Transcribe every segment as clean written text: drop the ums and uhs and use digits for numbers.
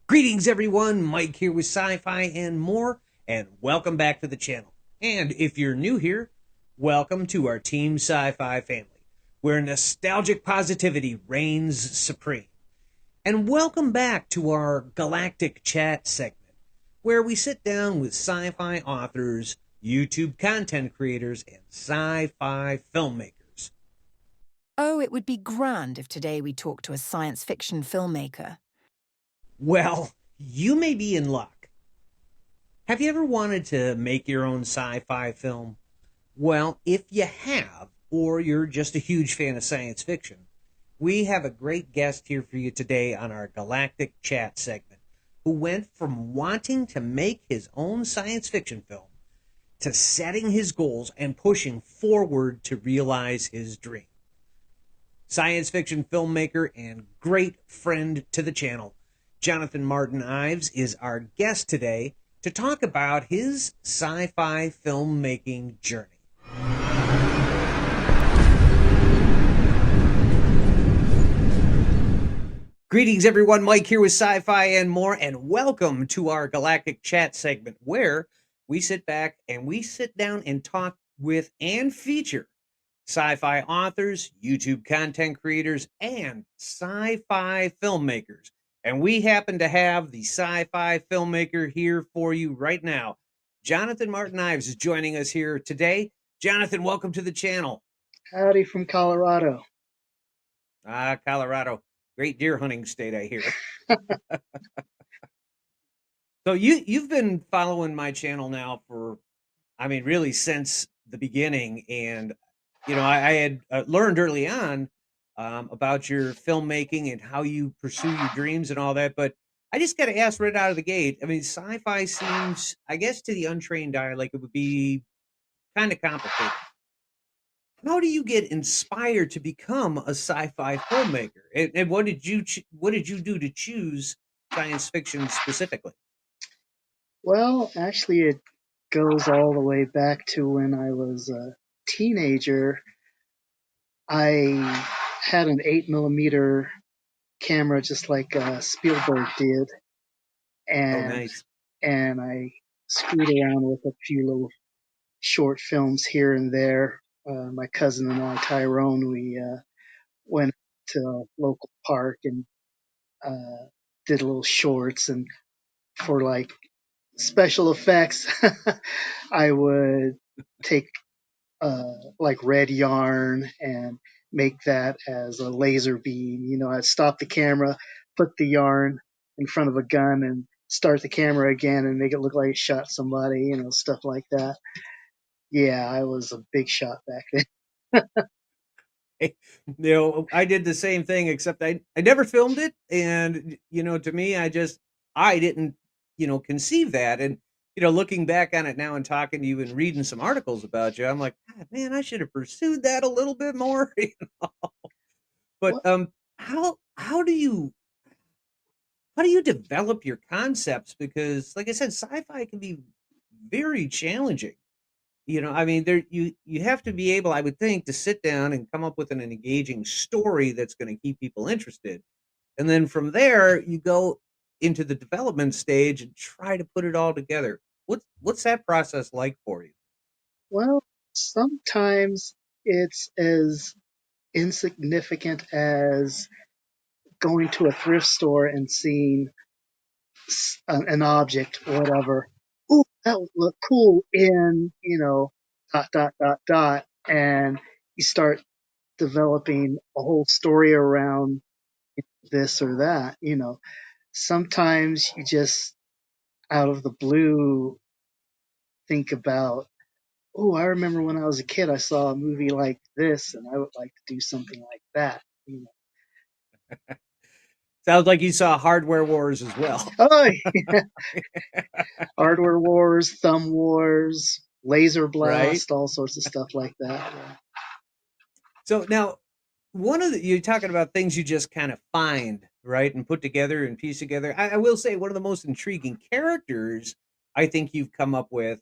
Greetings, everyone. Mike here with Sci-Fi and more, and welcome back to the channel. And if you're new here, welcome to our Team Sci-Fi family, where nostalgic positivity reigns supreme. And welcome back to our Galactic chat segment, where we sit down with sci-fi authors, YouTube content creators, and sci-fi filmmakers. Oh, it would be grand if today we talked to a science fiction filmmaker. Well, you may be in luck. Have you ever wanted to make your own sci-fi film? Well, if you have, or you're just a huge fan of science fiction, we have a great guest here for you today on our Galactic Chat segment, who went from wanting to make his own science fiction film to setting his goals and pushing forward to realize his dream. Science fiction filmmaker and great friend to the channel, Jonathan Martin-Ives, is our guest today to talk about his sci-fi filmmaking journey. Greetings, everyone. Mike here with Sci-Fi and more, and welcome to our Galactic Chat segment, where we sit back and we sit down and talk with and feature sci-fi authors, YouTube content creators, and sci-fi filmmakers. And we happen to have the sci-fi filmmaker here for you right now. Jonathan Martin-Ives is joining us here today. Jonathan, welcome to the channel. Howdy from Colorado. Colorado. Great deer hunting state, I hear. So you've been following my channel now for, really since the beginning. And, I had learned early on about your filmmaking and how you pursue your dreams and all that. But I just got to ask right out of the gate. Sci-fi seems, I guess, to the untrained eye, like it would be kind of complicated. How do you get inspired to become a sci-fi filmmaker? And what did you do to choose science fiction specifically? Well, actually, it goes all the way back to when I was a teenager. I had an 8mm camera just like Spielberg did, Oh, and nice. and I screwed around with a few little short films here and there. My cousin and I, Tyrone, we went to a local park and did little shorts, and for like special effects, I would take like red yarn and make that as a laser beam. I'd stop the camera, put the yarn in front of a gun, and start the camera again and make it look like it shot somebody. Stuff like that. Yeah, I was a big shot back then. I did the same thing, except I never filmed it. And, to me, I didn't, conceive that. And, looking back on it now and talking to you and reading some articles about you, I'm like, God, man, I should have pursued that a little bit more. But Well, how do you develop your concepts? Because, like I said, sci-fi can be very challenging. There you have to be able, I would think, to sit down and come up with an engaging story that's going to keep people interested. And then from there, you go into the development stage and try to put it all together. What's that process like for you? well, sometimes it's as insignificant as going to a thrift store and seeing an object or whatever. Ooh, that would look cool in, dot, dot, dot, dot. And you start developing a whole story around this or that. Sometimes you just out of the blue think about, oh, I remember when I was a kid, I saw a movie like this and I would like to do something like that. Sounds like you saw Hardware Wars as well. Oh, Hardware Wars, Thumb Wars, Laser Right? Blast, all sorts of stuff like that. Yeah. So now, you're talking about things you just kind of find, right, and put together and piece together. I will say one of the most intriguing characters I think you've come up with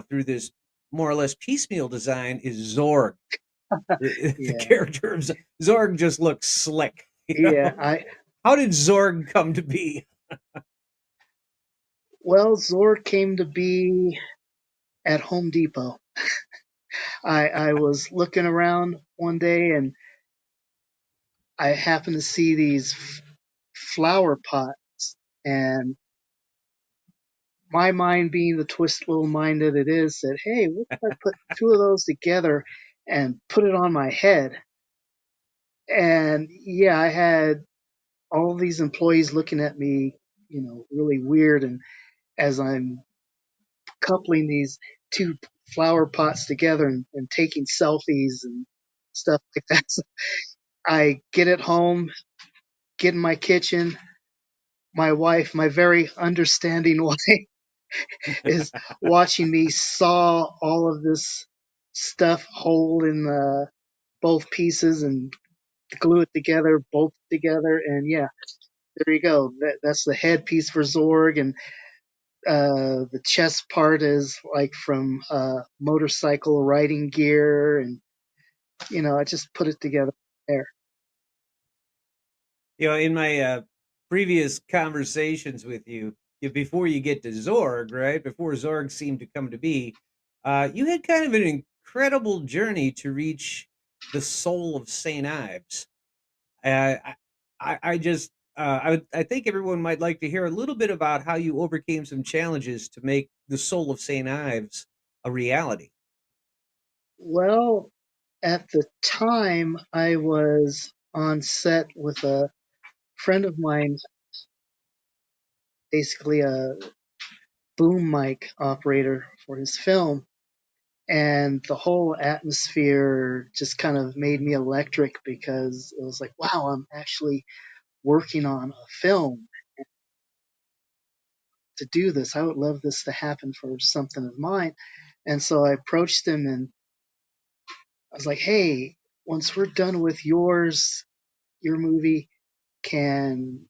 through this more or less piecemeal design is Zorg. The Yeah, character of Zorg just looks slick. yeah. I How did Zorg come to be? Well, Zorg came to be at Home Depot. I was looking around one day and I happened to see these flower pots, and my mind, being the twist little mind that it is, said, "Hey, what if I put two of those together and put it on my head?" And yeah, I had all these employees looking at me, really weird. And as I'm coupling these two flower pots together and taking selfies and stuff like that, so I get it home, get in my kitchen. My wife, my very understanding wife, is watching me saw all of this stuff whole in both pieces and glue it together, bolt it together, and yeah, there you go. That's the headpiece for Zorg, and the chest part is like from motorcycle riding gear, and I just put it together there. In my previous conversations with you, before you get to Zorg, right? Before Zorg seemed to come to be, you had kind of an incredible journey to reach the soul of St. Ives. I, I just, I think everyone might like to hear a little bit about how you overcame some challenges to make the soul of St. Ives a reality. Well, at the time, I was on set with a friend of mine, basically a boom mic operator for his film. And the whole atmosphere just kind of made me electric because it was like, wow, I'm actually working on a film to do this. I would love this to happen for something of mine. And so I approached him and I was like, hey, once we're done with your movie, can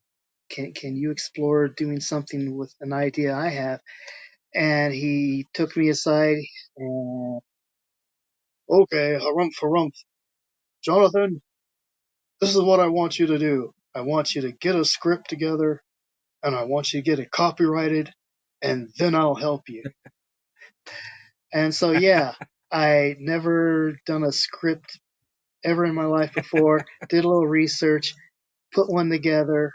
can you explore doing something with an idea I have? And he took me aside and, okay, harumph harumph, Jonathan, this is what I want you to do. I want you to get a script together and I want you to get it copyrighted and then I'll help you. And so, yeah, I never done a script ever in my life before, did a little research, put one together,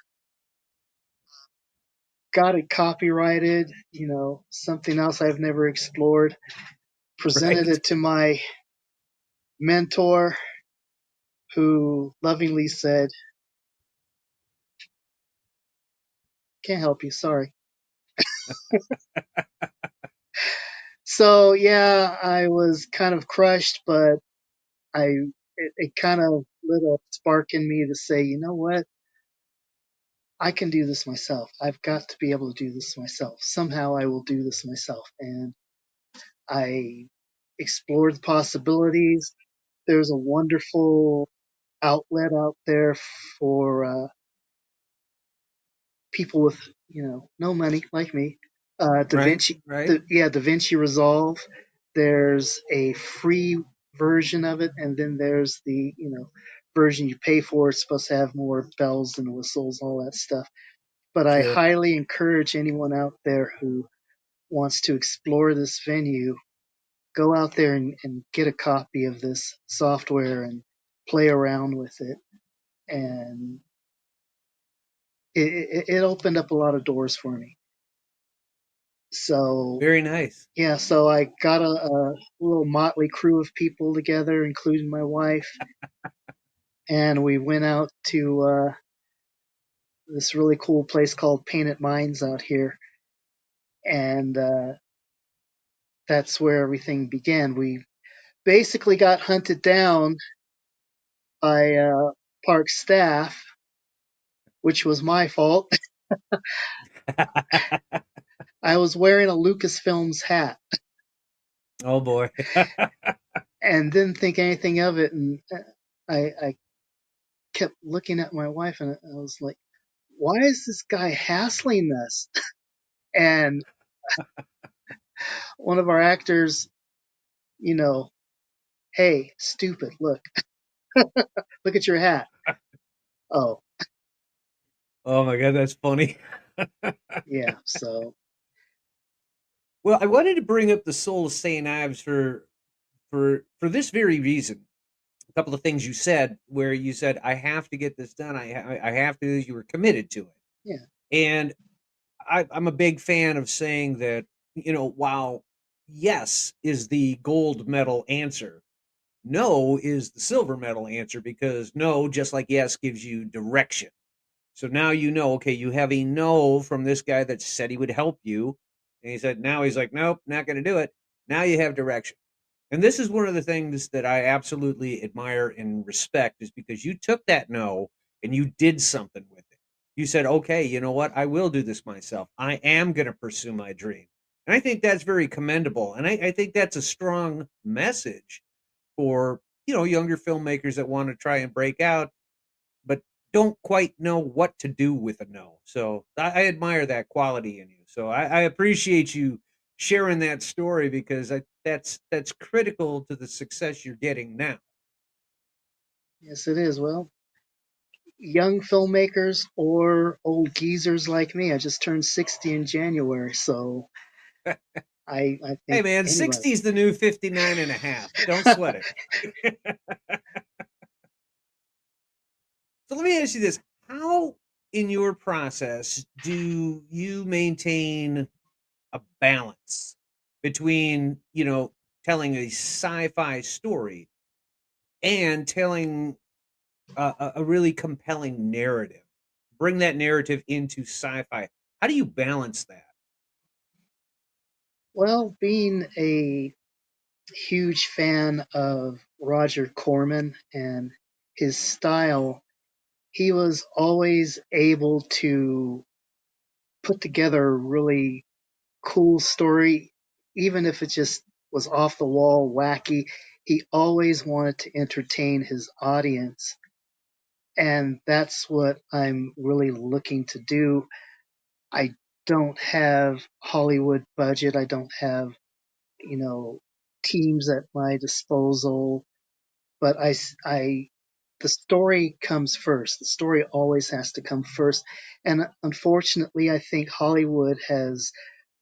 got it copyrighted, something else I've never explored, presented Right? it to my mentor who lovingly said, can't help you, sorry. So yeah, I was kind of crushed, but it kind of lit a spark in me to say, you know what? I can do this myself. I've got to be able to do this myself. Somehow I will do this myself. And I explored the possibilities. There's a wonderful outlet out there for people with, no money like me. Right? Right? Da Vinci Resolve. There's a free version of it, and then there's the, version you pay for. It's supposed to have more bells and whistles, all that stuff. But I Sure. highly encourage anyone out there who wants to explore this venue, go out there and get a copy of this software and play around with it. And it opened up a lot of doors for me. So Very nice. yeah, so I got a little motley crew of people together, including my wife, and we went out to this really cool place called Painted Minds out here, and that's where everything began. We basically got hunted down by park staff, which was my fault. I was wearing a Lucasfilms hat Oh boy. and didn't think anything of it, and I kept looking at my wife and I was like, why is this guy hassling us? And one of our actors, you know, hey, stupid, look at your hat. Oh, Oh my god, that's funny. yeah. So Well, I wanted to bring up the Soul of St. Ives for this very reason. A couple of things you said where you said, "I have to get this done. I have to." You were committed to it, Yeah. and I'm a big fan of saying that, while yes is the gold medal answer, no is the silver medal answer, because no, just like yes, gives you direction. So now you know, okay, you have a no from this guy that said he would help you. And he said, now he's like, nope, not going to do it. Now you have direction. And this is one of the things that I absolutely admire and respect, is because you took that no and you did something with it. You said, okay, you know what? I will do this myself. I am going to pursue my dream. And I think that's very commendable. And I think that's a strong message for, younger filmmakers that want to try and break out, but don't quite know what to do with a no. So I admire that quality in you. So I appreciate you sharing that story, because that's critical to the success you're getting now. Yes, it is. Well, young filmmakers or old geezers like me. I just turned 60 in January, so I Hey think man, anybody. 60 is the new 59 and a half. Don't sweat it. So let me ask you this. How in your process do you maintain a balance between, telling a sci-fi story and telling a really compelling narrative? Bring that narrative into sci-fi. How do you balance that? Well, being a huge fan of Roger Corman and his style, he was always able to put together a really cool story, even if it just was off the wall, wacky. He always wanted to entertain his audience. And that's what I'm really looking to do. I don't have Hollywood budget. I don't have, you know, teams at my disposal, but the story comes first. The story always has to come first. And unfortunately, I think Hollywood has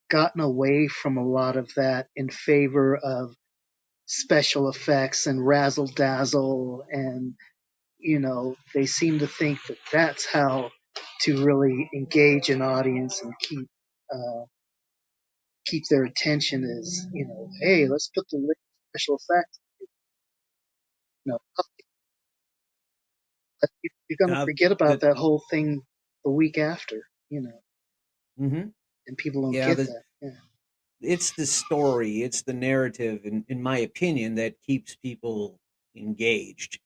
gotten away from a lot of that in favor of special effects and razzle dazzle. And, they seem to think that that's how to really engage an audience and keep their attention is, hey, let's put the special effects. You know, you're going to Uh, forget about the that whole thing the week after, hmm and people don't yeah, get that. Yeah. it's the story, it's the narrative, in my opinion, that keeps people engaged.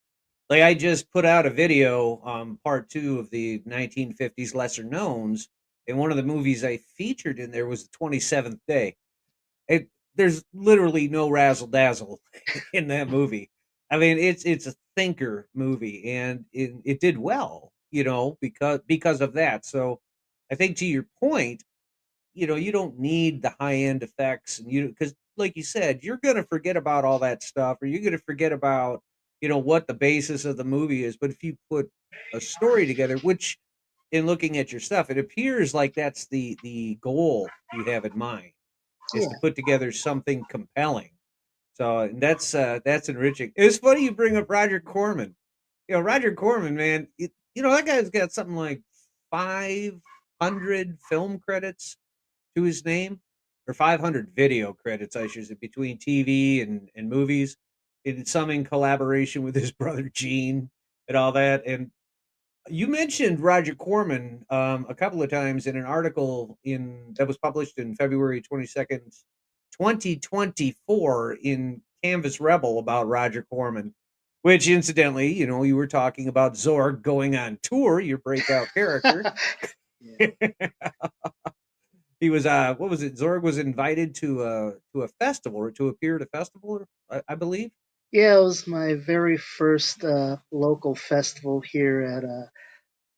Like, I just put out a video, part two of the 1950s lesser knowns, and one of the movies I featured in there was the 27th Day. It There's literally no razzle dazzle in that movie. I mean, it's a thinker movie, and it did well, because of that. So I think, to your point, you don't need the high end effects, and because, like you said, you're going to forget about all that stuff, or you're going to forget about, what the basis of the movie is. But if you put a story together, which, in looking at your stuff, it appears like that's the goal you have in mind, is to Yeah. put together something compelling. So, and that's enriching. It's funny you bring up Roger Corman. Roger Corman, man, that guy's got something like 500 film credits to his name, or 500 video credits, I should say, between TV and movies, and some in collaboration with his brother Gene and all that. And you mentioned Roger Corman, a couple of times in an article that was published in February 22nd, 2024, in Canvas Rebel, about Roger Corman, which, incidentally, you were talking about Zorg going on tour, your breakout character. Yeah. He was, what was it? Zorg was invited to a festival, or to appear at a festival, I believe. Yeah, it was my very first local festival here at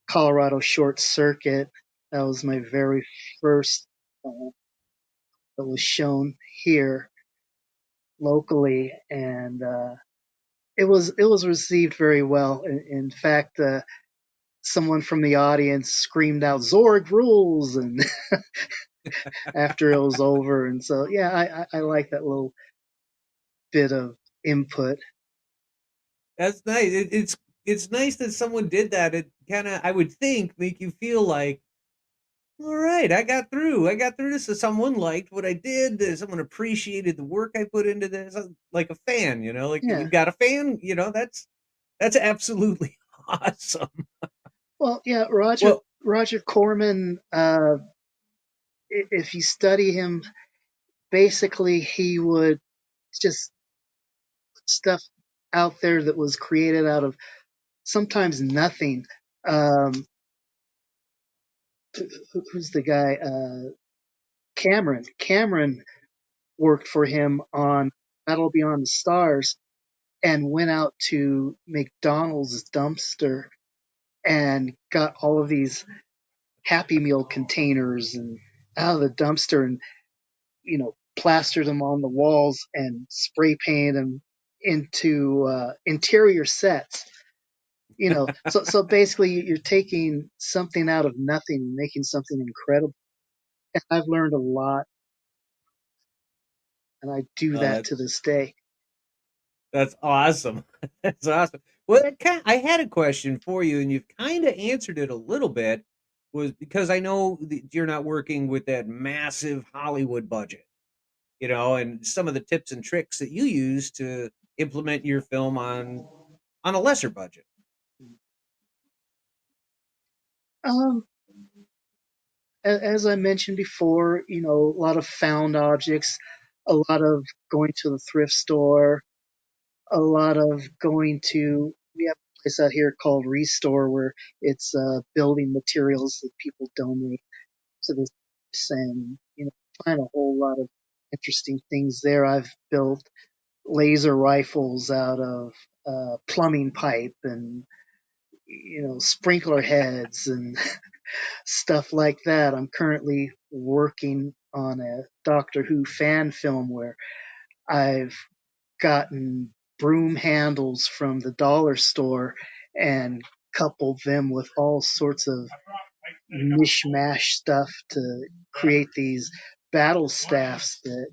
Colorado Short Circuit. That was my very first that was shown here locally, and it was received very well. In fact, someone from the audience screamed out "Zorg rules," and after it was over. And so, yeah, I like that little bit of input. That's nice. It's nice that someone did that. It kind of, I would think, make you feel like, all right, I got through. I got through this. So someone liked what I did. Someone appreciated the work I put into this. Like a fan, like Yeah. you've got a fan. That's absolutely awesome. Well, yeah, Roger Corman. If you study him, basically he would just stuff out there that was created out of sometimes nothing. Um, who's the guy? Cameron. Cameron worked for him on Battle Beyond the Stars and went out to McDonald's dumpster and got all of these Happy Meal containers and out of the dumpster and plastered them on the walls and spray painted them into interior sets. So basically you're taking something out of nothing and making something incredible. And I've learned a lot, and I do Oh, that to this day. that's awesome. That's awesome. Well, I had a question for you, and you've kind of answered it a little bit. Was because I know that you're not working with that massive Hollywood budget, and some of the tips and tricks that you use to implement your film on a lesser budget. Um, as I mentioned before, a lot of found objects, a lot of going to the thrift store, a lot of going to we have a place out here called Restore where it's building materials that people donate to this, and find a whole lot of interesting things there. I've built laser rifles out of plumbing pipe and sprinkler heads and stuff like that. I'm currently working on a Doctor Who fan film where I've gotten broom handles from the dollar store and coupled them with all sorts of mishmash stuff to create these battle staffs that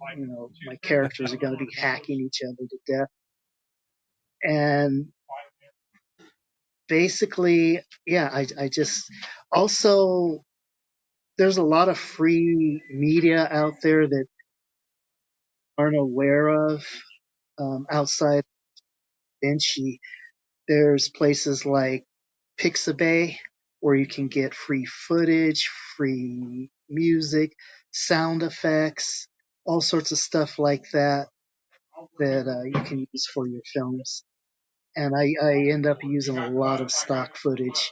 my characters are going to be hacking each other to death. And basically, yeah, I just also there's a lot of free media out there that aren't aware of outside Vinci. There's places like Pixabay where you can get free footage, free music, sound effects, all sorts of stuff like that that you can use for your films. And I end up using a lot of stock footage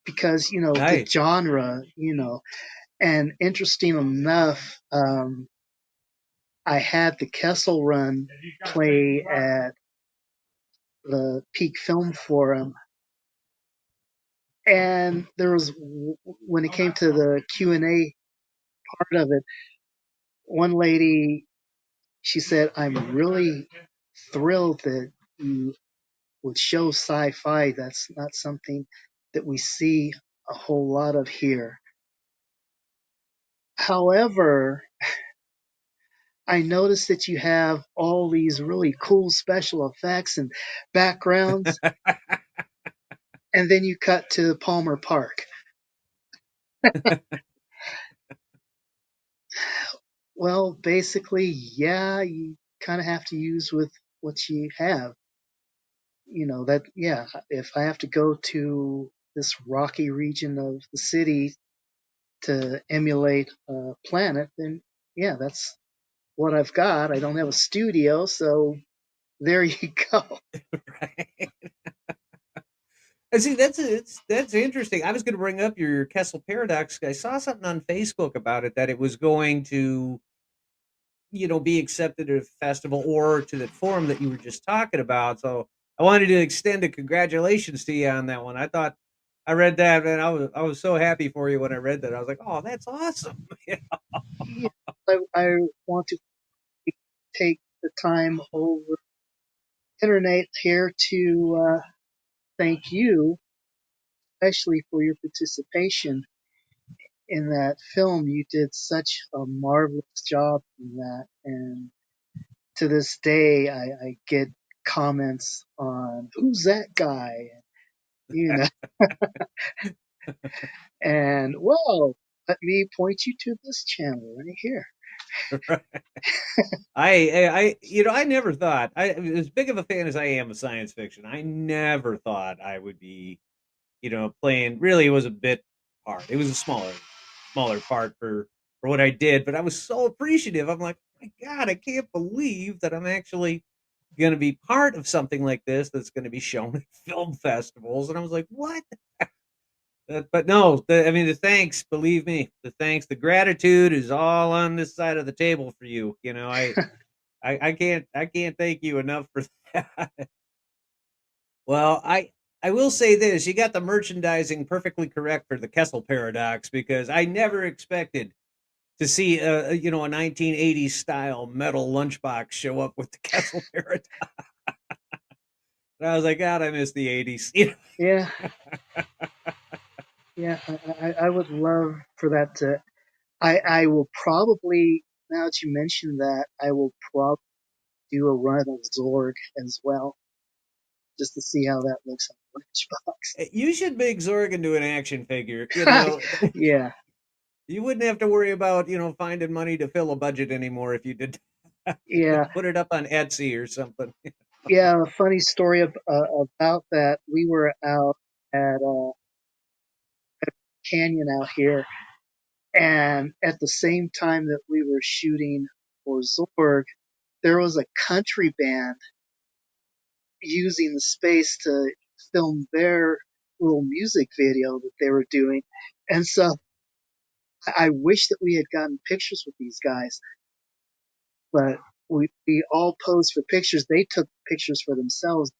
because the Nice. genre, and interesting enough, I had the Kessel Run play at the Peak Film Forum, and there was when it came to the Q&A part of it, one lady, she said, "I'm really thrilled that you would show sci-fi. That's not something that we see a whole lot of here. However, I noticed that you have all these really cool special effects and backgrounds, and then you cut to Palmer Park." Well, basically, yeah, you kind of have to use with what you have. That, yeah, if I have to go to this rocky region of the city to emulate a planet, then yeah, that's what I've got. I don't have a studio, so there you go. Right. And see, that's interesting. I was going to bring up your Kessel paradox. I saw something on Facebook about it that it was going to, be accepted at a festival or to that forum that you were just talking about. So I wanted to extend a congratulations to you on that one. I read that and I was so happy for you when I read that. I was like, oh, that's awesome. Yeah, I want to take the time over internet here to thank you, especially for your participation in that film, you did such a marvelous job in that. And to this day, I get comments on who's that guy, you know, and well, let me point you to this channel right here. Right. I never thought as big of a fan as I am of science fiction. I never thought I would be, playing. Really, it was a bit part. It was a smaller part for what I did, but I was so appreciative. I'm like, oh my God, I can't believe that I'm actually going to be part of something like this that's going to be shown at film festivals. And I was like, what? But no, I mean, the thanks, believe me, the thanks, the gratitude is all on this side of the table for you. I can't thank you enough for that. Well, I will say this: you got the merchandising perfectly correct for the Kessel paradox because I never expected to see a 1980s style metal lunchbox show up with the Kessel paradox. And I was like, God, I miss the 80s. Yeah, yeah, I would love for that to. I will probably, now that you mentioned that, I will probably do a run of Zorg as well, just to see how that looks on the You should make Zorg into an action figure. Lunchbox. Yeah, You wouldn't have to worry about finding money to fill a budget anymore if you did. yeah, Put it up on Etsy or something. yeah. A funny story about that. We were out at canyon out here, and at the same time that we were shooting for Zorg, there was a country band using the space to film their little music video that they were doing. And so I wish that we had gotten pictures with these guys, but we all posed for pictures. They took pictures for themselves.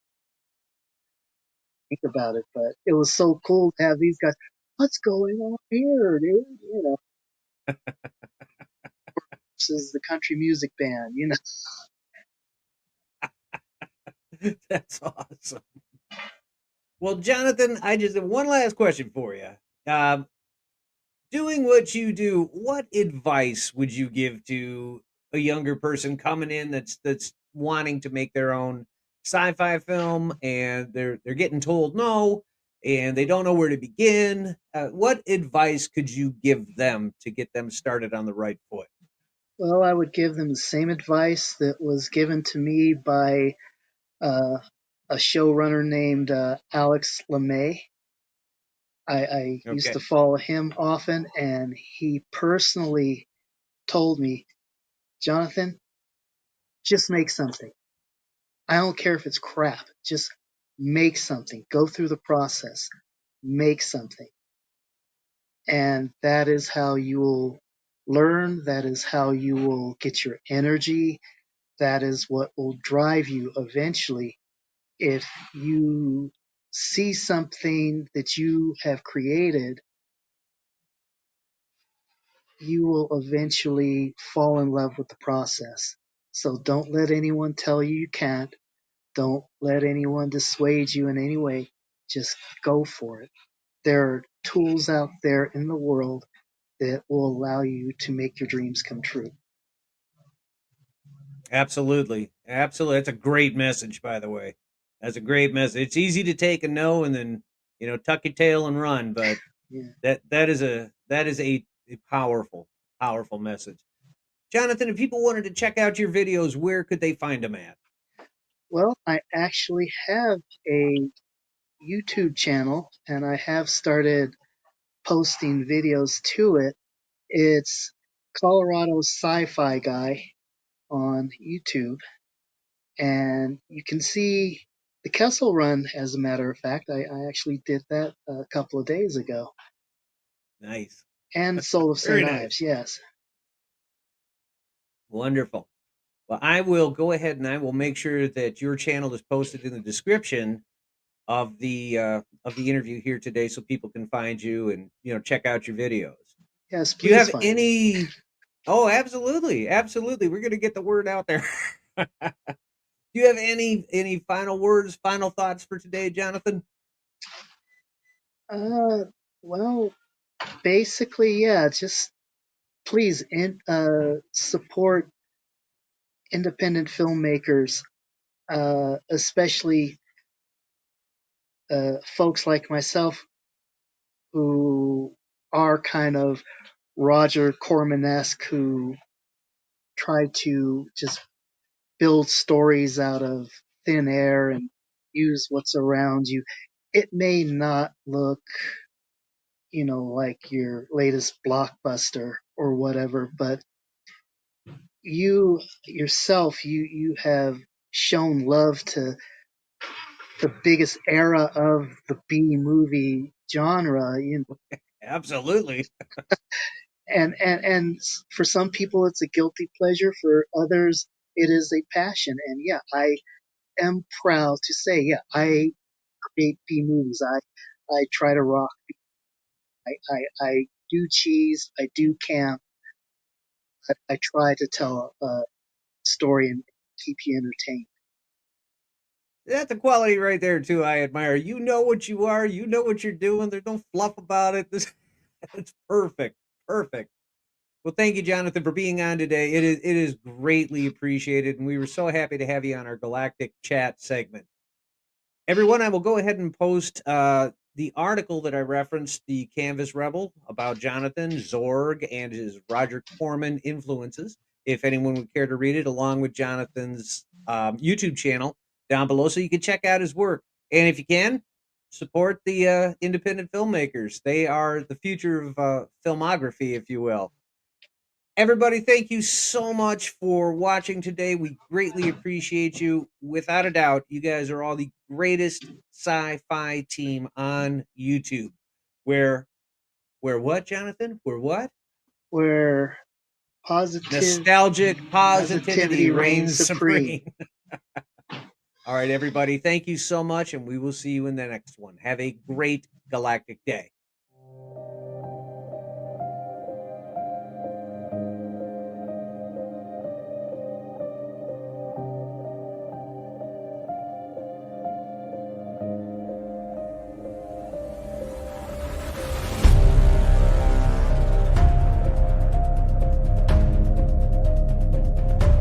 Think about it, but it was so cool to have these guys. What's going on here, dude? You know, this is the country music band. You know, That's awesome. Well, Jonathan, I just have one last question for you. Um, Doing what you do, what advice would you give to a younger person coming in that's wanting to make their own sci-fi film and they're getting told no and they don't know where to begin? What advice could you give them to get them started on the right foot? well, I would give them the same advice that was given to me by uh, a showrunner named Alex LeMay. I used Okay. to follow him often, and he personally told me, Jonathan, just make something. I don't care if it's crap. Just make something. Go through the process. Make something. And that is how you will learn. That is how you will get your energy. That is what will drive you eventually. If you see something that you have created, you will eventually fall in love with the process. So don't let anyone tell you you can't. Don't let anyone dissuade you in any way. Just go for it. There are tools out there in the world that will allow you to make your dreams come true. Absolutely. Absolutely. That's a great message, by the way. That's a great message. It's easy to take a no and then, tuck your tail and run, but Yeah. that is a powerful, powerful message. Jonathan, if people wanted to check out your videos, where could they find them at? Well, I actually have a YouTube channel and I have started posting videos to it. It's Colorado Sci-Fi Guy on YouTube. And you can see the Kessel Run, as a matter of fact. I actually did that a couple of days ago. Nice. And Soul of Very St. nice. Ives, yes. Wonderful. Well, I will go ahead and I will make sure that your channel is posted in the description of the interview here today so people can find you and check out your videos. Yes, Do you please have find me. any Oh, absolutely. Absolutely. We're going to get the word out there. Do you have any final words, final thoughts for today, Jonathan? Uh, well, basically, yeah, just please support independent filmmakers, especially folks like myself who are kind of Roger Corman-esque, who try to just build stories out of thin air and use what's around you. It may not look, like your latest blockbuster or whatever, but you yourself, you have shown love to the biggest era of the B movie genre, Absolutely. and for some people it's a guilty pleasure, for others it is a passion. And yeah, I am proud to say, yeah, I create B movies. I try to rock. I do cheese. I do camp. I try to tell a story and keep you entertained. That's a quality right there too. I admire. You know what you are. You know what you're doing. There's no fluff about it. This it's perfect. Perfect. Well, thank you, Jonathan, for being on today. It is greatly appreciated, and we were so happy to have you on our Galactic Chat segment. Everyone, I will go ahead and post the article that I referenced, the Canvas Rebel, about Jonathan Zorg and his Roger Corman influences. If anyone would care to read it, along with Jonathan's YouTube channel down below, so you can check out his work. And if you can, support the independent filmmakers. They are the future of filmography, if you will. Everybody, thank you so much for watching today. We greatly appreciate you. Without a doubt, you guys are all the greatest sci-fi team on YouTube. Where where what, Jonathan? Where what? Where Nostalgic positivity positivity reigns reigns supreme. supreme. All right, everybody, thank you so much, and we will see you in the next one. Have a great galactic day.